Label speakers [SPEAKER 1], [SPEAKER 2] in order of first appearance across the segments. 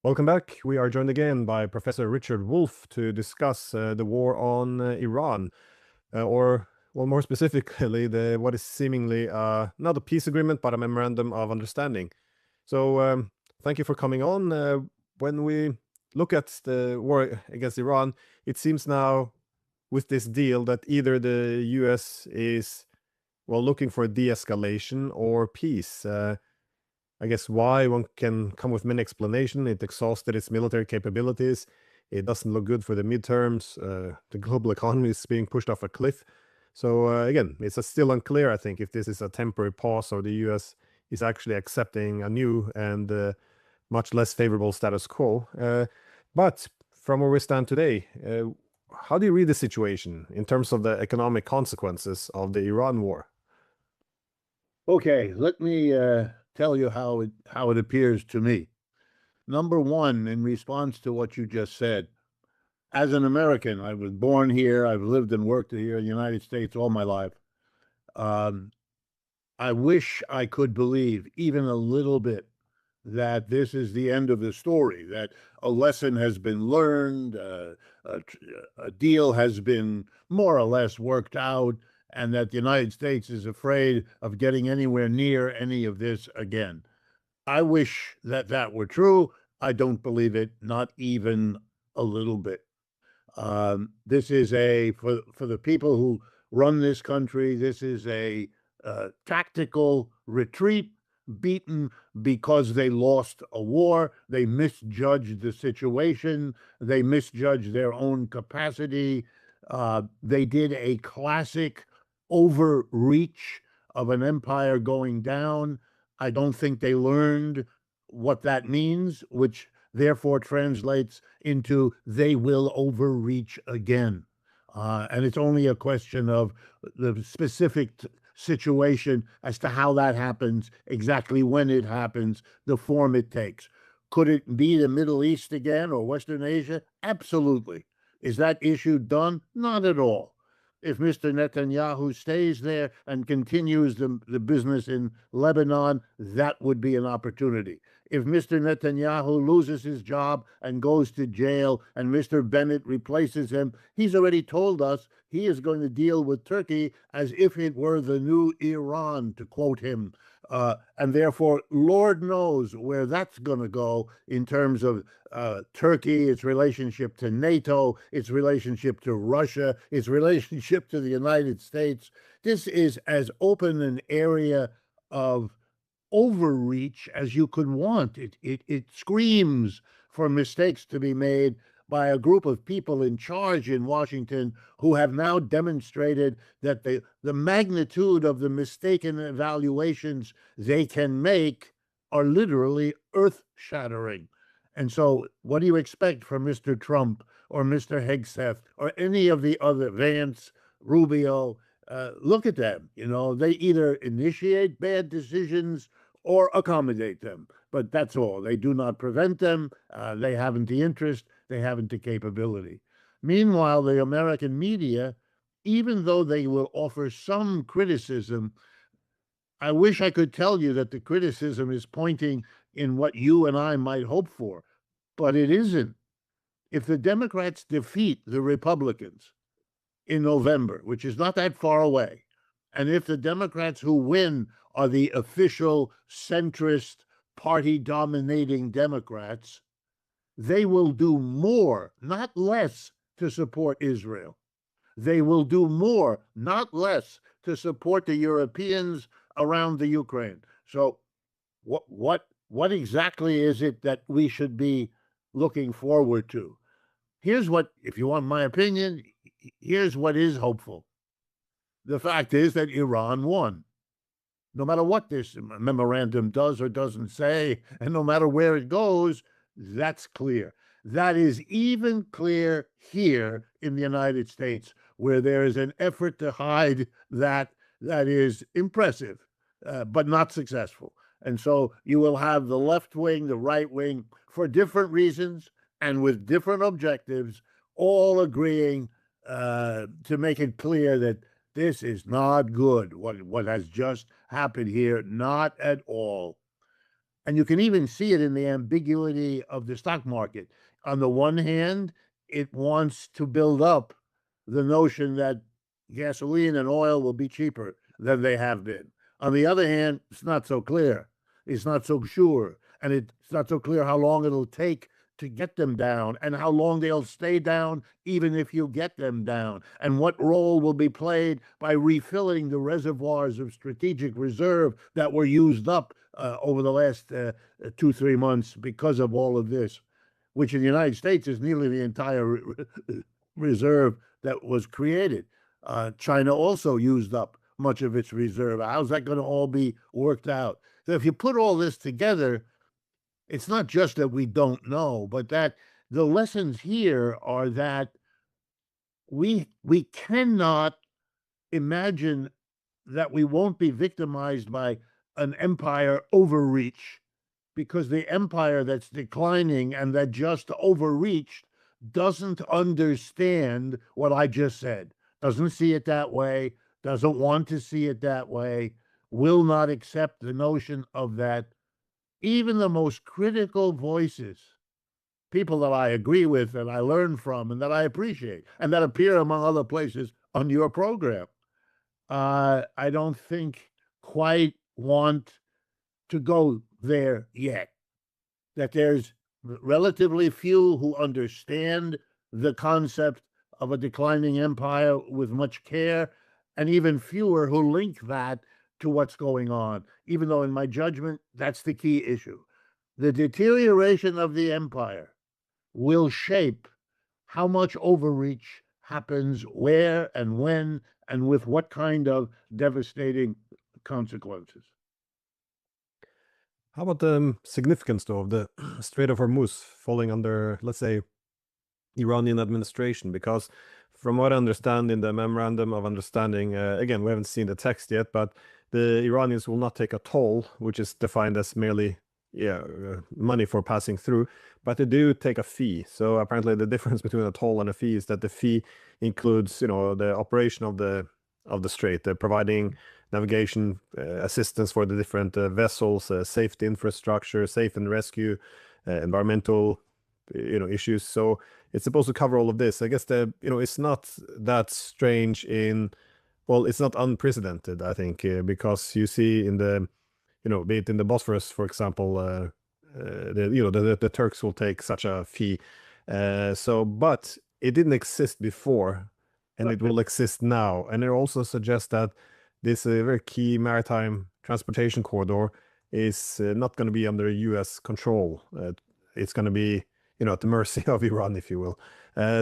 [SPEAKER 1] Welcome back. We are joined again by Professor Richard Wolff to discuss the war on Iran, or, well, more specifically, what is seemingly not a peace agreement, but a memorandum of understanding. So, thank you for coming on. When we look at the war against Iran, it seems now with this deal that either the US is, well, looking for de-escalation or peace. I guess why one can come with many explanations. It exhausted its military capabilities. It doesn't look good for the midterms. The global economy is being pushed off a cliff. So again, it's still unclear, I think, if this is a temporary pause or the US is actually accepting a new and much less favorable status quo. But from where we stand today, how do you read the situation in terms of the economic consequences of the Iran war?
[SPEAKER 2] Okay, let me tell you how it appears to me. Number one, in response to what you just said, as an American, I was born here, I've lived and worked here in the United States all my life. Um, I wish I could believe even a little bit that this is the end of the story, that a lesson has been learned, a deal has been more or less worked out, and that the United States is afraid of getting anywhere near any of this again. I wish that that were true. I don't believe it, not even a little bit. This is for the people who run this country, this is a tactical retreat, beaten because they lost a war. They misjudged the situation. They misjudged their own capacity. They did a classic overreach of an empire going down. I don't think they learned what that means, which therefore translates into they will overreach again. And it's only a question of the specific situation as to how that happens, exactly when it happens, the form it takes. Could it be the Middle East again or Western Asia? Absolutely. Is that issue done? Not at all. If Mr. Netanyahu stays there and continues the business in Lebanon, that would be an opportunity. If Mr. Netanyahu loses his job and goes to jail and Mr. Bennett replaces him, he's already told us he is going to deal with Turkey as if it were the new Iran, to quote him. And therefore, Lord knows where that's going to go in terms of Turkey, its relationship to NATO, its relationship to Russia, its relationship to the United States. This is as open an area of overreach as you could want. It screams for mistakes to be made by a group of people in charge in Washington who have now demonstrated that the magnitude of the mistaken evaluations they can make are literally earth-shattering. And so what do you expect from Mr. Trump or Mr. Hegseth or any of the other, Vance, Rubio? Look at them. They either initiate bad decisions or accommodate them. But that's all. They do not prevent them. They haven't the interest. They haven't the capability. Meanwhile, the American media, even though they will offer some criticism, I wish I could tell you that the criticism is pointing in what you and I might hope for, but it isn't. If the Democrats defeat the Republicans in November, which is not that far away, and if the Democrats who win are the official centrist party dominating Democrats, they will do more, not less, to support Israel. They will do more, not less, to support the Europeans around the Ukraine. So what exactly is it that we should be looking forward to? Here's what, if you want my opinion, here's what is hopeful. The fact is that Iran won. No matter what this memorandum does or doesn't say, and no matter where it goes, that's clear. That is even clear here in the United States, where there is an effort to hide that is impressive, but not successful. And so you will have the left wing, the right wing, for different reasons and with different objectives, all agreeing to make it clear that this is not good. What has just happened here, not at all. And you can even see it in the ambiguity of the stock market. On the one hand, it wants to build up the notion that gasoline and oil will be cheaper than they have been. On the other hand, it's not so clear. It's not so sure. And it's not so clear how long it'll take to get them down and how long they'll stay down, even if you get them down, and what role will be played by refilling the reservoirs of strategic reserve that were used up over the last 2, 3 months because of all of this, which in the United States is nearly the entire reserve that was created. China also used up much of its reserve. How's that going to all be worked out? So if you put all this together, it's not just that we don't know, but that the lessons here are that we cannot imagine that we won't be victimized by an empire overreach, because the empire that's declining and that just overreached doesn't understand what I just said, doesn't see it that way, doesn't want to see it that way, will not accept the notion of that. Even the most critical voices, people that I agree with and I learn from and that I appreciate and that appear among other places on your program, I don't think quite want to go there yet. That there's relatively few who understand the concept of a declining empire with much care, and even fewer who link that to what's going on, even though, in my judgment, that's the key issue. The deterioration of the empire will shape how much overreach happens, where and when, and with what kind of devastating consequences.
[SPEAKER 1] How about the significance, though, of the Strait of Hormuz falling under, let's say, Iranian administration? Because from what I understand in the memorandum of understanding, again, we haven't seen the text yet, but the Iranians will not take a toll, which is defined as merely money for passing through, but they do take a fee. So apparently the difference between a toll and a fee is that the fee includes, the operation of the strait, providing navigation assistance for the different vessels, safety infrastructure, safe and rescue, environmental issues. So it's supposed to cover all of this. I guess it's not that strange well, it's not unprecedented, I think, because you see in the be it in the Bosphorus, for example, the Turks will take such a fee. But it didn't exist before, and it will exist now. And it also suggests that this very key maritime transportation corridor is not going to be under U.S. control. It's going to be, at the mercy of Iran, if you will.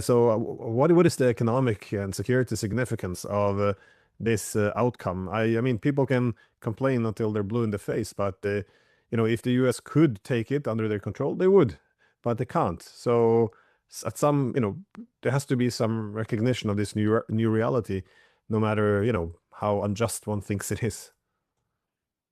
[SPEAKER 1] So what is the economic and security significance of this outcome? I mean, people can complain until they're blue in the face, but if the U.S. could take it under their control, they would, but they can't. So at some, there has to be some recognition of this new reality, no matter how unjust one thinks it is.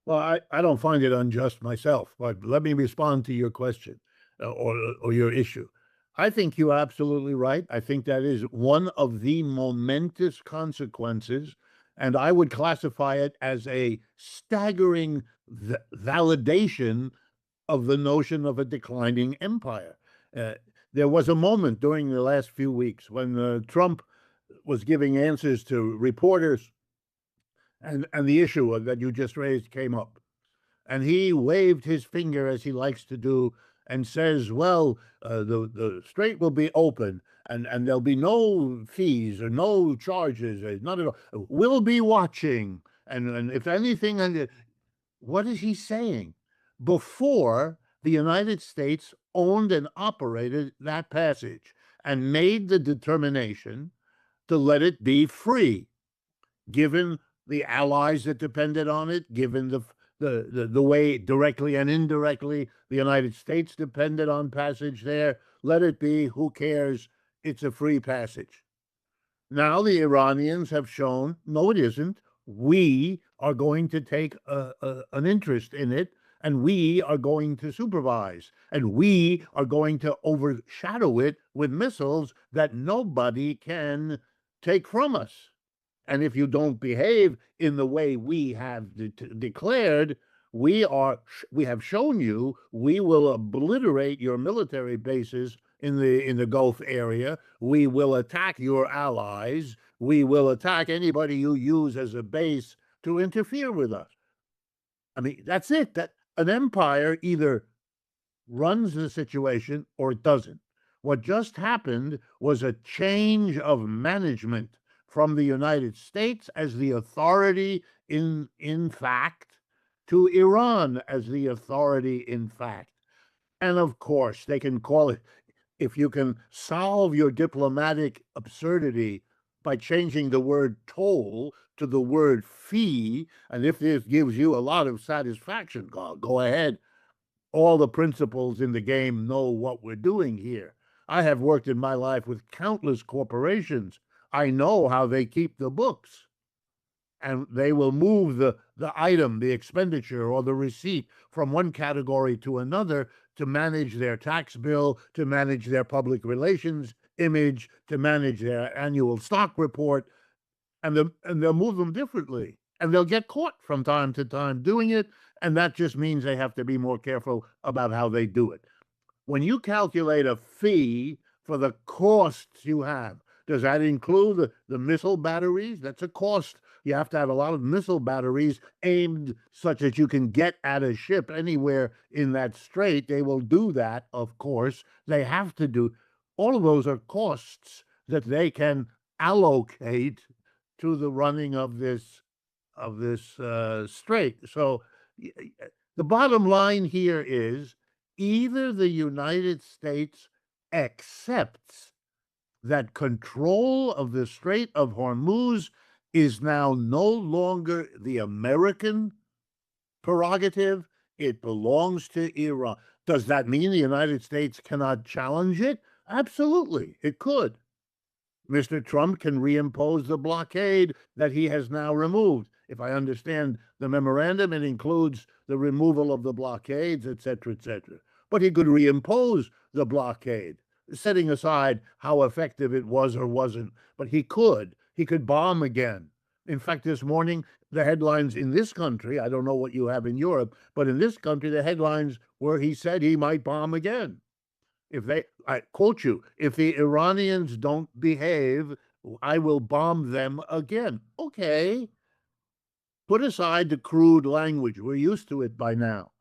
[SPEAKER 2] Well, I don't find it unjust myself, but let me respond to your question or your issue. I think you're absolutely right. I think that is one of the momentous consequences, and I would classify it as a staggering validation of the notion of a declining empire. Uh, there was a moment during the last few weeks when Trump was giving answers to reporters, and the issue that you just raised came up. And he waved his finger, as he likes to do, and says, well, the strait will be open, and there'll be no fees or no charges, none at all. We'll be watching. And if anything, what is he saying? Before the United States owned and operated that passage and made the determination to let it be free, given the allies that depended on it, given the way directly and indirectly the United States depended on passage there. Let it be. Who cares? It's a free passage. Now the Iranians have shown, no, it isn't. We are going to take an interest in it, and we are going to supervise, and we are going to overshadow it with missiles that nobody can take from us. And if you don't behave in the way we have declared, we have shown you we will obliterate your military bases in the Gulf area. We will attack your allies. We will attack anybody you use as a base to interfere with us. I mean, that's it. That an empire either runs the situation or it doesn't. What just happened was a change of management from the United States as the authority in fact to Iran as the authority in fact. And of course, they can call it, if you can solve your diplomatic absurdity by changing the word toll to the word fee, and if this gives you a lot of satisfaction, go ahead. All the principals in the game know what we're doing here. I have worked in my life with countless corporations. I know how they keep the books, and they will move the item, the expenditure, or the receipt from one category to another to manage their tax bill, to manage their public relations image, to manage their annual stock report, and they'll move them differently. And they'll get caught from time to time doing it, and that just means they have to be more careful about how they do it. When you calculate a fee for the costs you have, does that include the missile batteries? That's a cost. You have to have a lot of missile batteries aimed such that you can get at a ship anywhere in that strait. They will do that, of course. They have to do. All of those are costs that they can allocate to the running of this strait. So the bottom line here is either the United States accepts that control of the Strait of Hormuz is now no longer the American prerogative, it belongs to Iran. Does that mean the United States cannot challenge it? Absolutely, it could. Mr. Trump can reimpose the blockade that he has now removed. If I understand the memorandum, it includes the removal of the blockades, et cetera, et cetera. But he could reimpose the blockade, setting aside how effective it was or wasn't. But he could. He could bomb again. In fact, this morning, the headlines in this country, I don't know what you have in Europe, but in this country, the headlines were he said he might bomb again. If they, I quote you, if the Iranians don't behave, I will bomb them again. Okay. Put aside the crude language. We're used to it by now.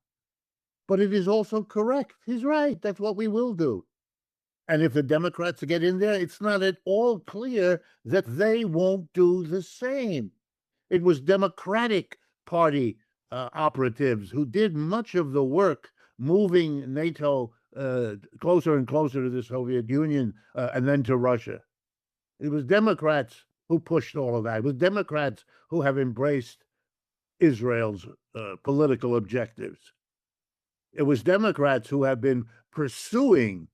[SPEAKER 2] But it is also correct. He's right. That's what we will do. And if the Democrats get in there, it's not at all clear that they won't do the same. It was Democratic Party operatives who did much of the work moving NATO closer and closer to the Soviet Union and then to Russia. It was Democrats who pushed all of that. It was Democrats who have embraced Israel's political objectives. It was Democrats who have been pursuing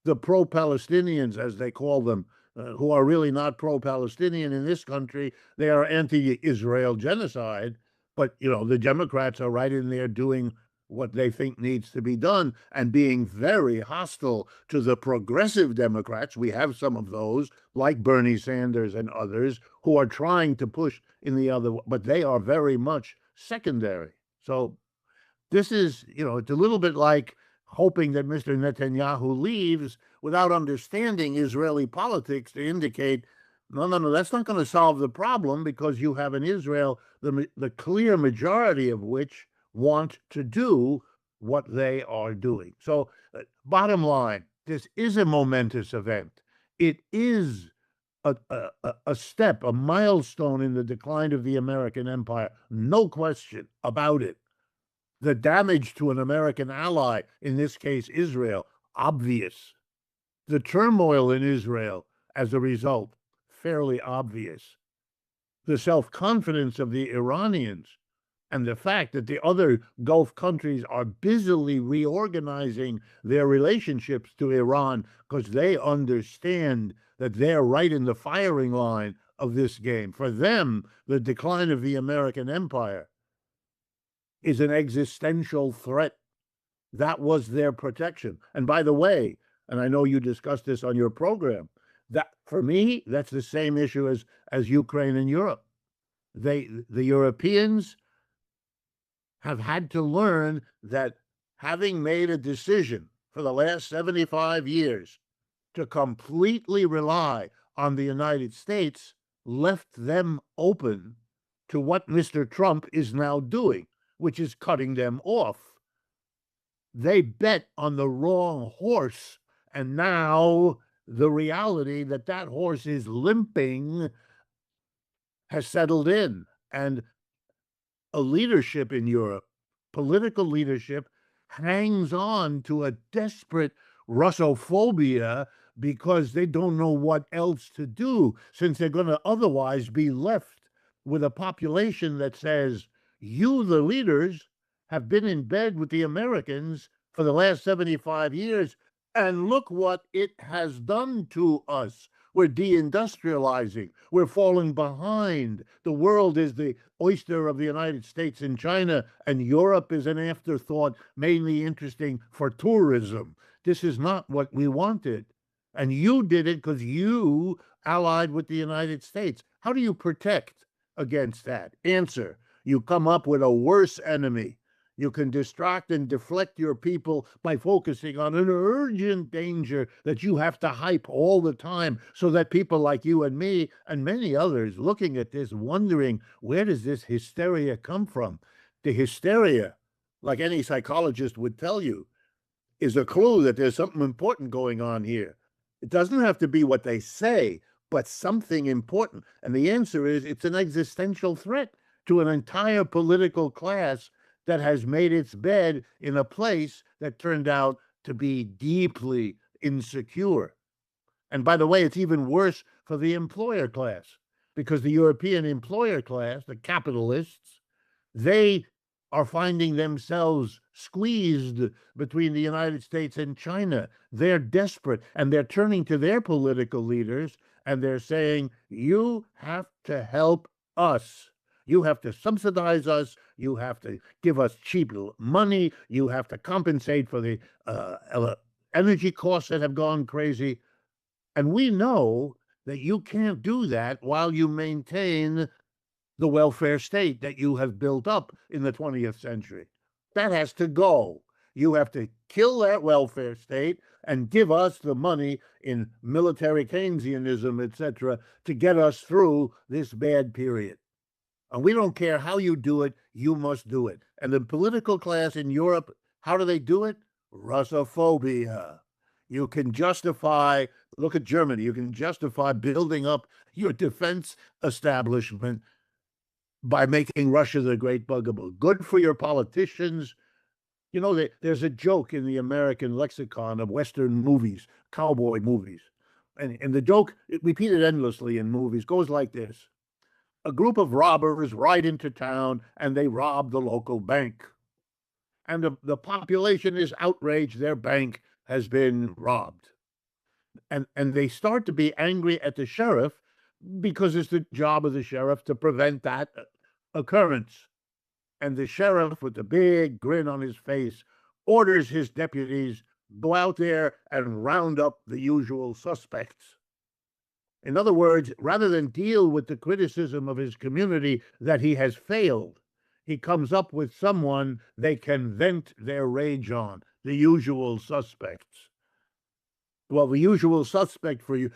[SPEAKER 2] the pro-Palestinians, as they call them, who are really not pro-Palestinian in this country. They are anti-Israel genocide. But, you know, the Democrats are right in there doing what they think needs to be done and being very hostile to the progressive Democrats. We have some of those, like Bernie Sanders and others, who are trying to push in the other, but they are very much secondary. So this is, you know, it's a little bit like hoping that Mr. Netanyahu leaves without understanding Israeli politics to indicate, no, that's not going to solve the problem, because you have in Israel the clear majority of which want to do what they are doing. So bottom line, this is a momentous event. It is a step, a milestone in the decline of the American empire. No question about it. The damage to an American ally, in this case Israel, obvious. The turmoil in Israel as a result, fairly obvious. The self-confidence of the Iranians and the fact that the other Gulf countries are busily reorganizing their relationships to Iran because they understand that they're right in the firing line of this game. For them, the decline of the American empire is an existential threat. That was their protection. And by the way, and I know you discussed this on your program, that for me, that's the same issue as Ukraine and Europe. The Europeans have had to learn that having made a decision for the last 75 years to completely rely on the United States left them open to what Mr. Trump is now doing, which is cutting them off. They bet on the wrong horse, and now the reality that that horse is limping has settled in. And a leadership in Europe, political leadership, hangs on to a desperate Russophobia because they don't know what else to do, since they're going to otherwise be left with a population that says, you, the leaders, have been in bed with the Americans for the last 75 years, and look what it has done to us. We're deindustrializing. We're falling behind. The world is the oyster of the United States and China, and Europe is an afterthought, mainly interesting for tourism. This is not what we wanted. And you did it because you allied with the United States. How do you protect against that? Answer: you come up with a worse enemy. You can distract and deflect your people by focusing on an urgent danger that you have to hype all the time, so that people like you and me and many others looking at this wondering, where does this hysteria come from? The hysteria, like any psychologist would tell you, is a clue that there's something important going on here. It doesn't have to be what they say, but something important. And the answer is it's an existential threat to an entire political class that has made its bed in a place that turned out to be deeply insecure. And by the way, it's even worse for the employer class, because the European employer class, the capitalists, they are finding themselves squeezed between the United States and China. They're desperate, and they're turning to their political leaders and they're saying, you have to help us. You have to subsidize us. You have to give us cheap money. You have to compensate for the energy costs that have gone crazy. And we know that you can't do that while you maintain the welfare state that you have built up in the 20th century. That has to go. You have to kill that welfare state and give us the money in military Keynesianism, etc., to get us through this bad period. And we don't care how you do it, you must do it. And the political class in Europe, how do they do it? Russophobia. You can justify, look at Germany, you can justify building up your defense establishment by making Russia the great bugaboo. Good for your politicians. You know, there's a joke in the American lexicon of Western movies, cowboy movies. And the joke, repeated endlessly in movies, goes like this. A group of robbers ride into town and they rob the local bank. And the population is outraged. Their bank has been robbed. And they start to be angry at the sheriff because it's the job of the sheriff to prevent that occurrence. And the sheriff, with a big grin on his face, orders his deputies go out there and round up the usual suspects. In other words, rather than deal with the criticism of his community that he has failed, he comes up with someone they can vent their rage on, the usual suspects. Well, the usual suspect for you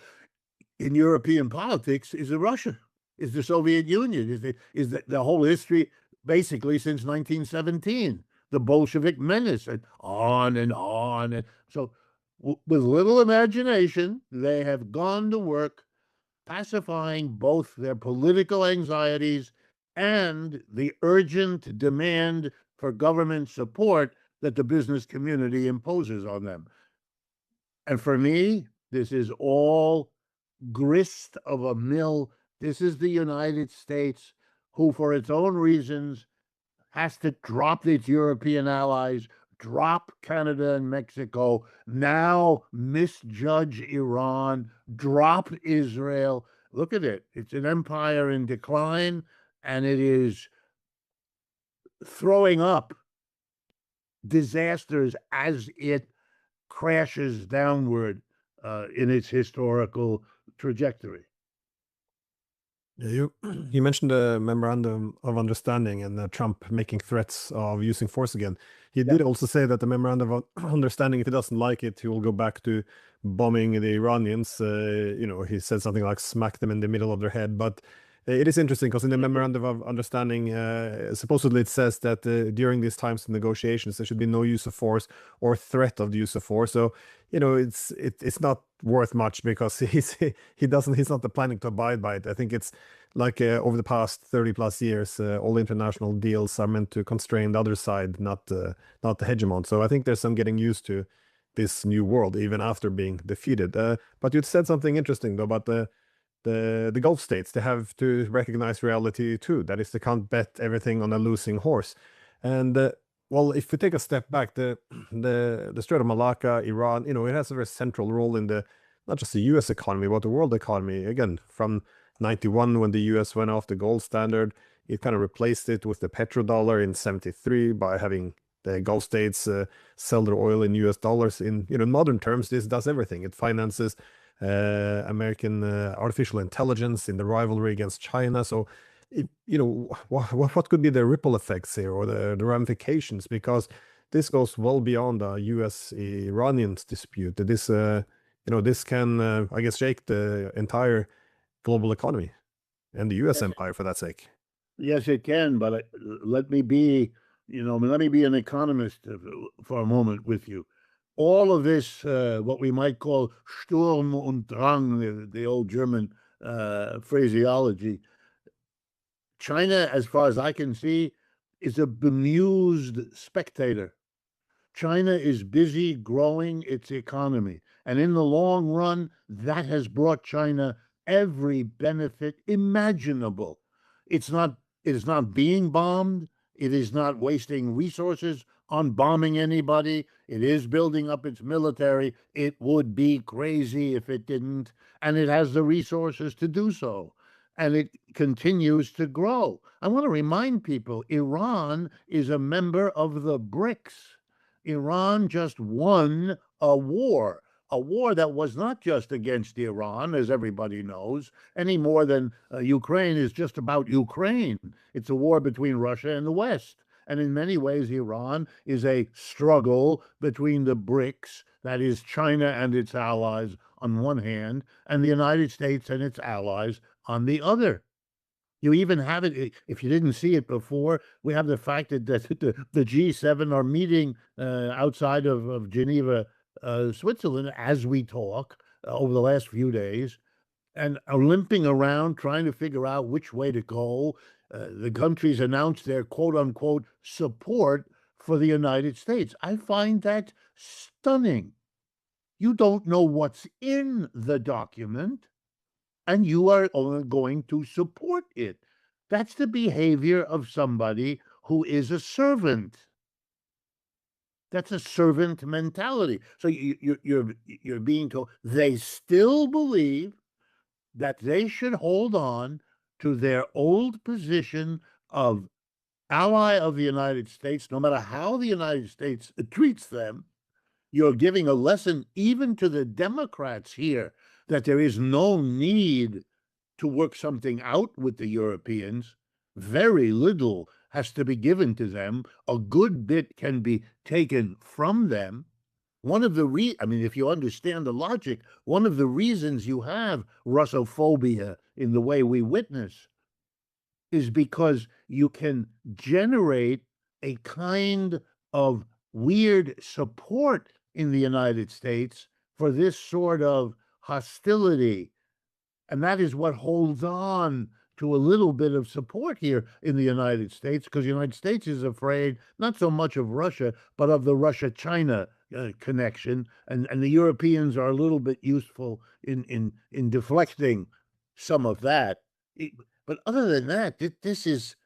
[SPEAKER 2] in European politics is Russia, is the Soviet Union, is the whole history basically since 1917, the Bolshevik menace, and on and on. And so, with little imagination, they have gone to work pacifying both their political anxieties and the urgent demand for government support that the business community imposes on them. And for me, this is all grist of a mill. This is the United States, who, for its own reasons, has to drop its European allies, drop Canada and Mexico, now misjudge Iran, drop Israel. Look at it. It's an empire in decline, and it is throwing up disasters as it crashes downward in its historical trajectory.
[SPEAKER 1] Yeah, you you mentioned the memorandum of understanding and Trump making threats of using force again. He
[SPEAKER 2] Yeah.
[SPEAKER 1] did also say that the memorandum of understanding, if he doesn't like it, he will go back to bombing the Iranians. He said something like smack them in the middle of their head. But it is interesting because in the memorandum of understanding, supposedly it says that during these times of negotiations, there should be no use of force or threat of the use of force. So it's not worth much because he's not planning to abide by it. I think it's like over the past 30 plus years, all international deals are meant to constrain the other side, not the hegemon. So I think there's some getting used to this new world even after being defeated. But you said something interesting though about the Gulf states. They have to recognize reality too. That is, they can't bet everything on a losing horse. And well, if we take a step back, the Strait of Malacca, Iran, it has a very central role in the not just the U.S. economy, but the world economy. Again, from 91 when the US went off the gold standard, it kind of replaced it with the petrodollar in 73 by having the Gulf states sell their oil in US dollars. In modern terms, this does everything. It finances American artificial intelligence in the rivalry against China. So, what could be the ripple effects here or the ramifications? Because this goes well beyond the US-Iranian dispute. This can, I guess, shake the entire global economy and the US
[SPEAKER 2] Yes,
[SPEAKER 1] empire for that sake.
[SPEAKER 2] yes, it can. But let me be, let me be an economist for a moment with you. All of this, what we might call Sturm und Drang, the old German phraseology, China, as far as I can see, is a bemused spectator. China is busy growing its economy. And in the long run, that has brought China every benefit imaginable. It's not, it is not being bombed. It is not wasting resources on bombing anybody. It is building up its military. It would be crazy if it didn't. And it has the resources to do so. And it continues to grow. I want to remind people Iran is a member of the BRICS. Iran just won a war that was not just against Iran, as everybody knows, any more than Ukraine is just about Ukraine. It's a war between Russia and the West. And in many ways, Iran is a struggle between the BRICS, that is, China and its allies on one hand, and the United States and its allies on the other. You even have it, if you didn't see it before, we have the fact that the G7 are meeting outside of Geneva, Switzerland, as we talk over the last few days, and are limping around trying to figure out which way to go. The countries announced their quote unquote support for the United States. I find that stunning. You don't know what's in the document and you are going to support it. That's the behavior of somebody who is a servant. That's a servant mentality. So you're being told they still believe that they should hold on to their old position of ally of the United States, no matter how the United States treats them. You're giving a lesson even to the Democrats here that there is no need to work something out with the Europeans. Very little has to be given to them. A good bit can be taken from them. I mean, if you understand the logic, one of the reasons you have Russophobia in the way we witness is because you can generate a kind of weird support in the United States for this sort of hostility. And that is what holds on to a little bit of support here in the United States, because the United States is afraid not so much of Russia, but of the Russia China connection. And the Europeans are a little bit useful in deflecting some of that. But other than that, this is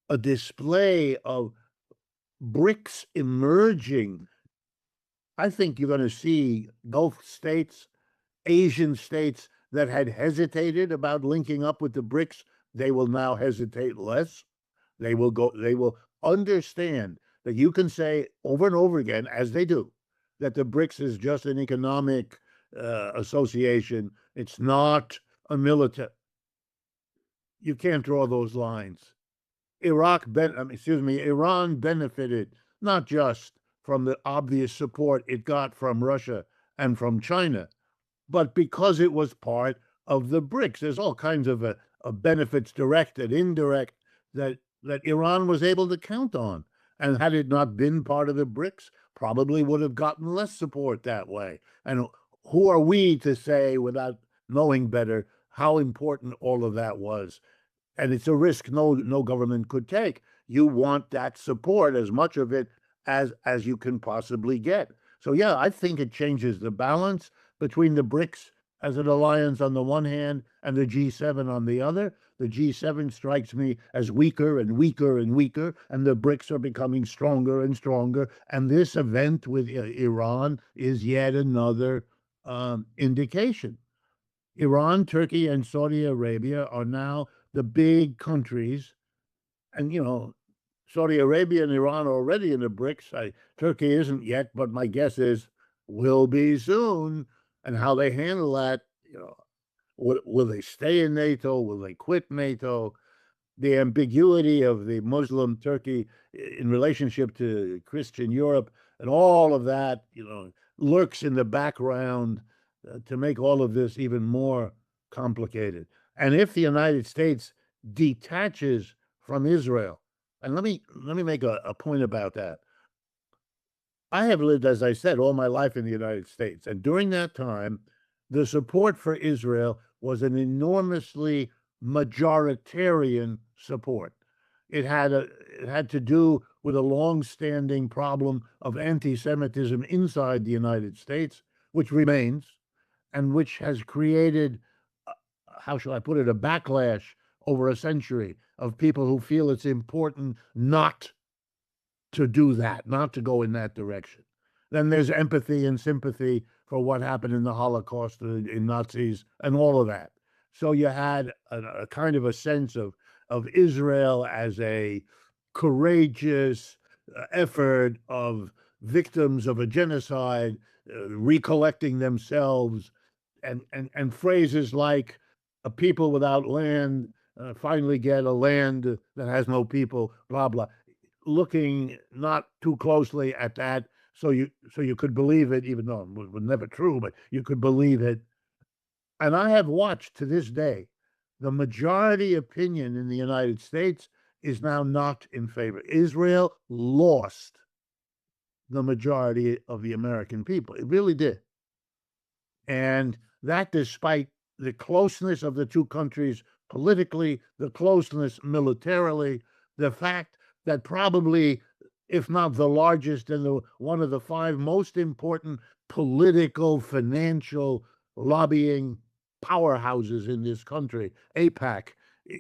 [SPEAKER 2] a display of BRICS emerging. I think you're going to see Gulf states, Asian states that had hesitated about linking up with the BRICS, they will now hesitate less. They will understand that you can say over and over again, as they do, that the BRICS is just an economic association. It's not a military. you can't draw those lines. Iran benefited not just from the obvious support it got from Russia and from China, but because it was part of the BRICS. There's all kinds of benefits, direct and indirect, that Iran was able to count on. And had it not been part of the BRICS, probably would have gotten less support that way. And who are we to say, without knowing better, how important all of that was? And it's a risk no government could take. You want that support, as much of it as you can possibly get. So yeah, I think it changes the balance between the BRICS as an alliance on the one hand and the G7 on the other. The G7 strikes me as weaker and weaker and weaker, and the BRICS are becoming stronger and stronger. And this event with Iran is yet another indication. Iran, Turkey, and Saudi Arabia are now the big countries. And, Saudi Arabia and Iran are already in the BRICS. Turkey isn't yet, but my guess is will be soon. And how they handle that, will they stay in NATO? Will they quit NATO? The ambiguity of the Muslim Turkey in relationship to Christian Europe and all of that, lurks in the background to make all of this even more complicated. And if the United States detaches from Israel, and let me make a point about that. I have lived, as I said, all my life in the United States, and during that time, the support for Israel was an enormously majoritarian support. It had to do with a long-standing problem of anti-Semitism inside the United States, which remains, and which has created, how shall I put it, a backlash over a century of people who feel it's important not to do that, not to go in that direction. Then there's empathy and sympathy for what happened in the Holocaust, in Nazis, and all of that. So you had a kind of a sense of Israel as a courageous effort of victims of a genocide recollecting themselves, and phrases like a people without land finally get a land that has no people, blah blah, looking not too closely at that, so you could believe it, even though it was never true, but you could believe it. And I have watched to this day, the majority opinion in the United States is now not in favor. Israel lost the majority of the American people. It really did. And that despite the closeness of the two countries politically, the closeness militarily, the fact that probably, if not the largest and one of the five most important political, financial, lobbying powerhouses in this country, AIPAC,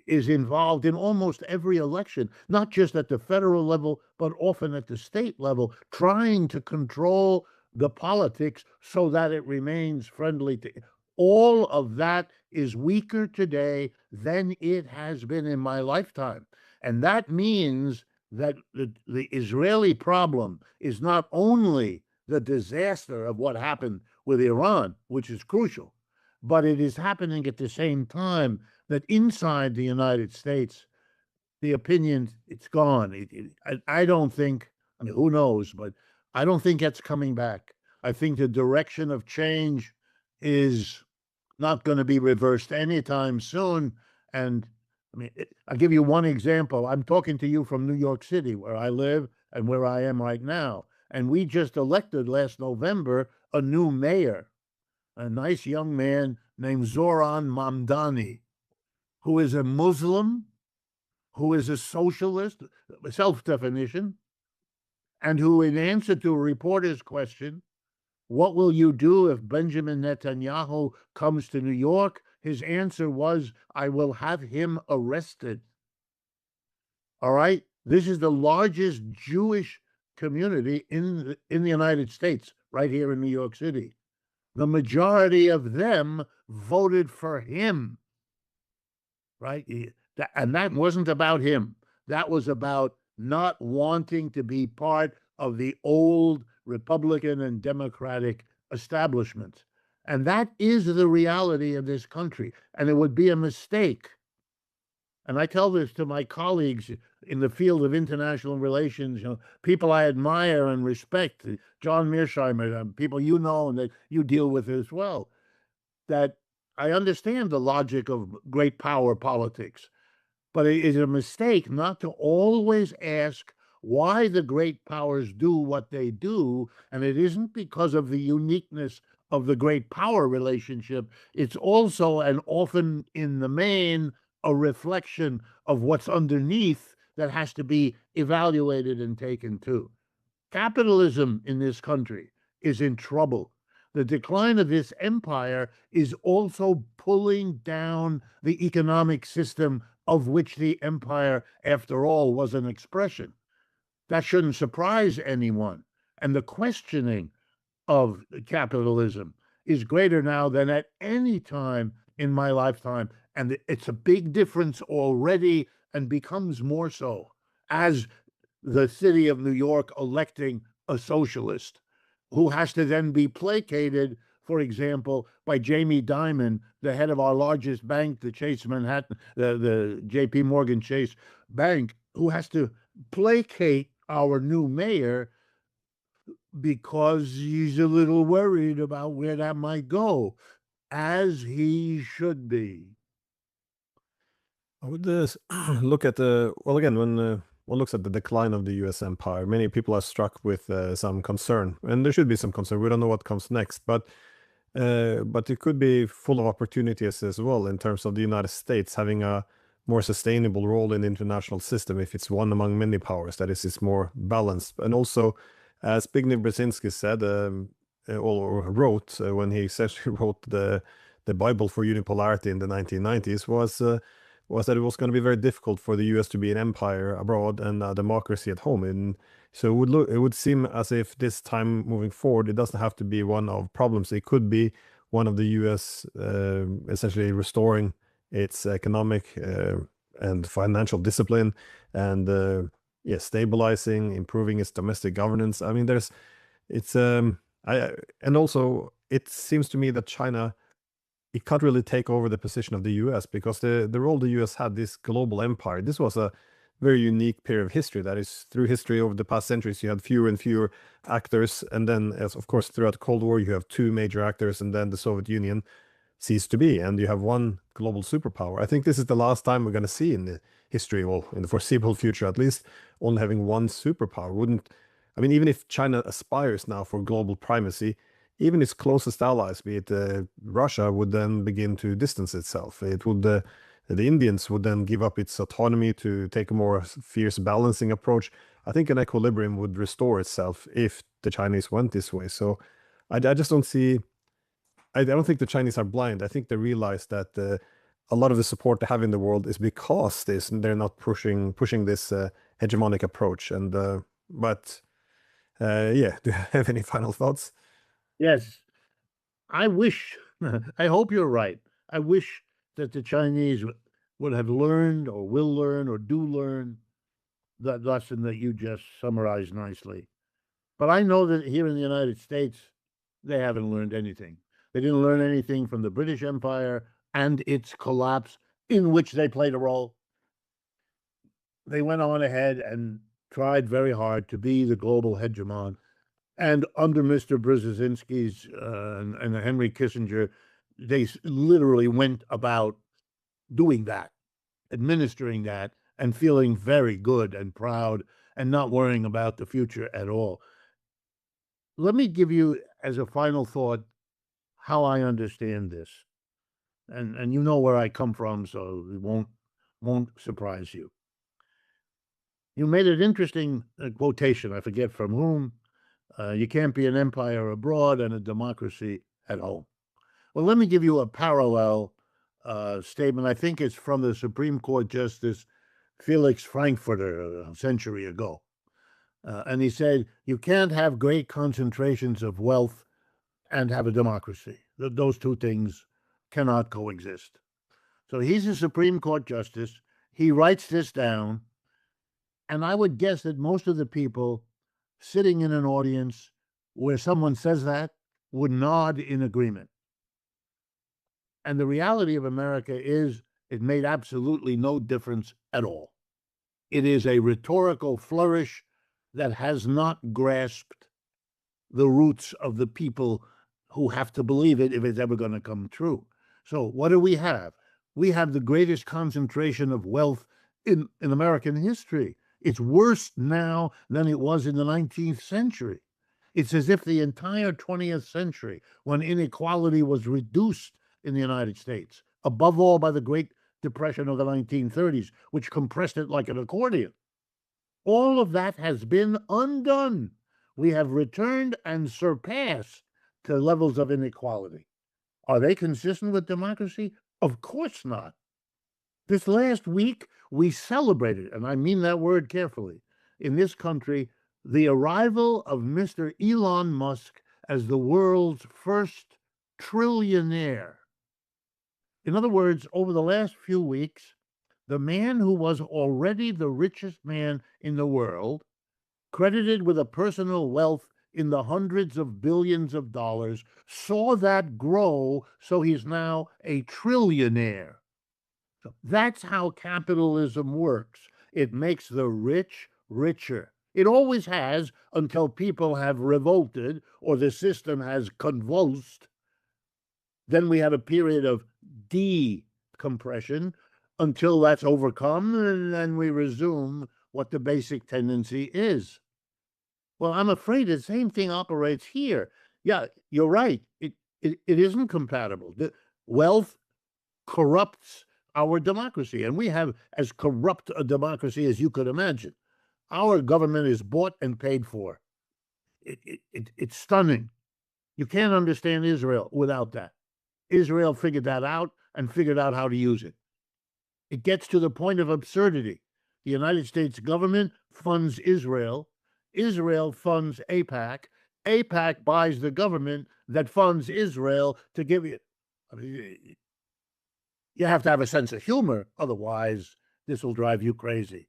[SPEAKER 2] is involved in almost every election, not just at the federal level, but often at the state level, trying to control the politics so that it remains friendly to all of that is weaker today than it has been in my lifetime. And that means that the Israeli problem is not only the disaster of what happened with Iran, which is crucial, but it is happening at the same time that inside the United States, the opinion, it's gone. I don't think, I mean, who knows, but I don't think that's coming back. I think the direction of change is not going to be reversed anytime soon. And I mean, I'll give you one example. I'm talking to you from New York City, where I live and where I am right now. And we just elected last November a new mayor, a nice young man named Zoran Mamdani, who is a Muslim, who is a socialist, self-definition, and who, in answer to a reporter's question, what will you do if Benjamin Netanyahu comes to New York? His answer was, I will have him arrested. All right? This is the largest Jewish community in the United States, right here in New York City. The majority of them voted for him, right? And that wasn't about him. That was about not wanting to be part of the old Republican and Democratic establishment. And that is the reality of this country. And it would be a mistake And I tell this to my colleagues in the field of international relations, people I admire and respect, John Mearsheimer, people you know and that you deal with as well, that I understand the logic of great power politics, but it is a mistake not to always ask why the great powers do what they do. And it isn't because of the uniqueness of the great power relationship. It's also, and often in the main, a reflection of what's underneath that has to be evaluated and taken too. Capitalism in this country is in trouble. The decline of this empire is also pulling down the economic system of which the empire, after all, was an expression. That shouldn't surprise anyone. And the questioning of capitalism is greater now than at any time in my lifetime. And it's a big difference already and becomes more so as the city of New York electing a socialist who has to then be placated, for example, by Jamie Dimon, the head of our largest bank, the Chase Manhattan, the JP Morgan Chase Bank, who has to placate our new mayor because he's a little worried about where that might go, as he should be.
[SPEAKER 1] I would look at the well again when one looks at the decline of the U.S. empire. Many people are struck with some concern, and there should be some concern. We don't know what comes next, but it could be full of opportunities as well in terms of the United States having a more sustainable role in the international system if it's one among many powers. That is, it's more balanced, and also, as Zbigniew Brzezinski said or wrote when he essentially wrote the Bible for unipolarity in the 1990s was that it was going to be very difficult for the U.S. to be an empire abroad and a democracy at home. And so it would seem as if this time moving forward, it doesn't have to be one of problems. It could be one of the U.S. Essentially restoring its economic and financial discipline and yeah, stabilizing, improving its domestic governance. I mean, it's I and also it seems to me that China it can't really take over the position of the US because the role the US had, this global empire, this was a very unique period of history. That is, through history over the past centuries, you had fewer and fewer actors. And then, as of course, throughout the Cold War, you have two major actors, and then the Soviet Union ceased to be, and you have one global superpower. I think this is the last time we're going to see in the history, well, in the foreseeable future at least, only having one superpower. Wouldn't, I mean, even if China aspires now for global primacy, even its closest allies, be it Russia, would then begin to distance itself. It would the Indians would then give up its autonomy to take a more fierce balancing approach. I think an equilibrium would restore itself if the Chinese went this way. So I just don't see. I don't think the Chinese are blind. I think they realize that a lot of the support they have in the world is because they're not pushing this hegemonic approach. And but yeah, do you have any final thoughts?
[SPEAKER 2] Yes, I wish, I hope you're right. I wish that the Chinese would have learned or will learn or do learn that lesson that you just summarized nicely. But I know that here in the United States, they haven't learned anything. They didn't learn anything from the British Empire and its collapse, in which they played a role. They went on ahead and tried very hard to be the global hegemon. And under Mr. Brzezinski's and Henry Kissinger, they literally went about doing that, administering that, and feeling very good and proud and not worrying about the future at all. Let me give you, as a final thought, how I understand this. And you know where I come from, so it won't surprise you. You made an interesting quotation, I forget from whom. You can't be an empire abroad and a democracy at home. Well, let me give you a parallel statement. I think it's from the Supreme Court Justice Felix Frankfurter a century ago. And he said, you can't have great concentrations of wealth and have a democracy. Those two things cannot coexist. So he's a Supreme Court Justice. He writes this down. And I would guess that most of the people sitting in an audience where someone says that would nod in agreement. And the reality of America is It made absolutely no difference at all. It is a rhetorical flourish that has not grasped the roots of the people who have to believe it if it's ever going to come true. So what do we have? We have the greatest concentration of wealth in American history. It's worse now than it was in the 19th century. It's as if the entire 20th century, when inequality was reduced in the United States, above all by the Great Depression of the 1930s, which compressed it like an accordion, all of that has been undone. We have returned and surpassed to levels of inequality. Are they consistent with democracy? Of course not. This last week, we celebrated, and I mean that word carefully, in this country, the arrival of Mr. Elon Musk as the world's first trillionaire. In other words, over the last few weeks, the man who was already the richest man in the world, credited with a personal wealth in the hundreds of billions of dollars, saw that grow, so he's now a trillionaire. So that's how capitalism works. It makes the rich richer. It always has, until people have revolted or the system has convulsed. Then we have a period of decompression until that's overcome, and then we resume what the basic tendency is. Well, I'm afraid the same thing operates here. Yeah, you're right. It isn't compatible. The wealth corrupts our democracy, and we have as corrupt a democracy as you could imagine. Our government is bought and paid for. It's stunning. You can't understand Israel without that. Israel figured that out and figured out how to use it. It gets to the point of absurdity. The United States government funds Israel. Israel funds AIPAC. AIPAC buys the government that funds Israel to give it. I mean, you have to have a sense of humor. Otherwise, this will drive you crazy.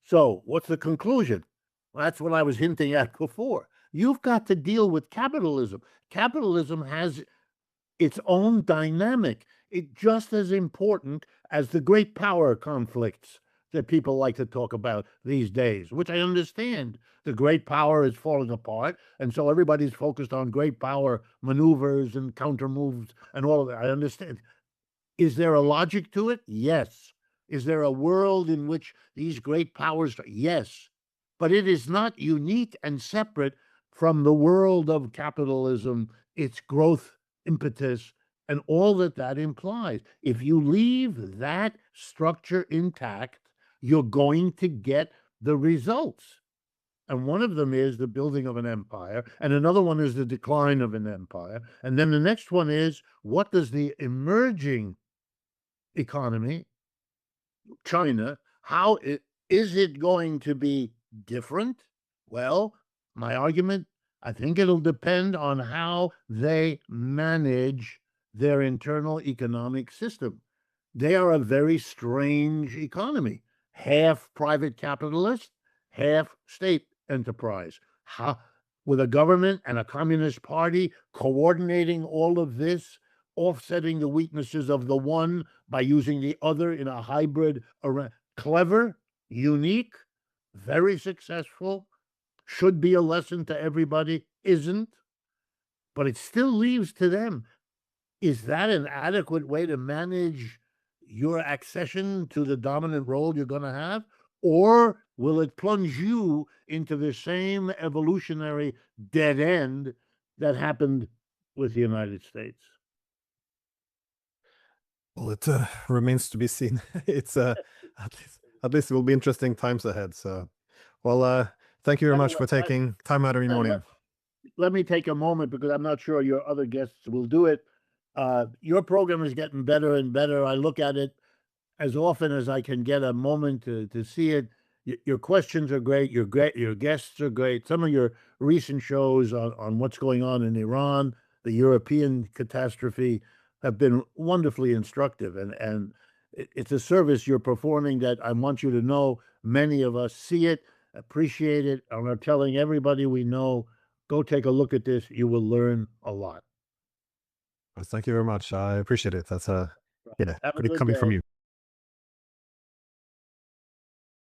[SPEAKER 2] So what's the conclusion? Well, that's what I was hinting at before. You've got to deal with capitalism. Capitalism has its own dynamic. It's just as important as the great power conflicts that people like to talk about these days, which I understand. The great power is falling apart, and so everybody's focused on great power maneuvers and counter moves and all of that. I understand. Is there a logic to it? Yes. Is there a world in which these great powers? Yes. But it is not unique and separate from the world of capitalism, its growth impetus, and all that that implies. If you leave that structure intact, you're going to get the results. And one of them is the building of an empire, and another one is the decline of an empire. And then the next one is, what does the emerging economy, China, is it going to be different? Well, my argument, I think it'll depend on how they manage their internal economic system. They are a very strange economy, half private capitalist, half state enterprise. With a government and a communist party coordinating all of this, offsetting the weaknesses of the one by using the other in a hybrid arrangement. Clever, unique, very successful, should be a lesson to everybody, isn't, but it still leaves to them. Is that an adequate way to manage your accession to the dominant role you're going to have? Or will it plunge you into the same evolutionary dead end that happened with the United States?
[SPEAKER 1] Well, it remains to be seen. It's at least it will be interesting times ahead. So, well, thank you very
[SPEAKER 2] By the
[SPEAKER 1] much
[SPEAKER 2] way,
[SPEAKER 1] for taking time out of your morning.
[SPEAKER 2] let me take a moment because I'm not sure your other guests will do it. Your program is getting better and better. I look at it as often as I can get a moment to see it. Your questions are great. Your guests are great. Some of your recent shows on what's going on in Iran, the European catastrophe, have been wonderfully instructive. And it's a service you're performing that I want you to know many of us see it, appreciate it, and are telling everybody we know, go take a look at this. You will learn a lot.
[SPEAKER 1] Thank you very much. I appreciate it. That's yeah,
[SPEAKER 2] Have a
[SPEAKER 1] pretty
[SPEAKER 2] good
[SPEAKER 1] coming from
[SPEAKER 2] day.
[SPEAKER 1] you.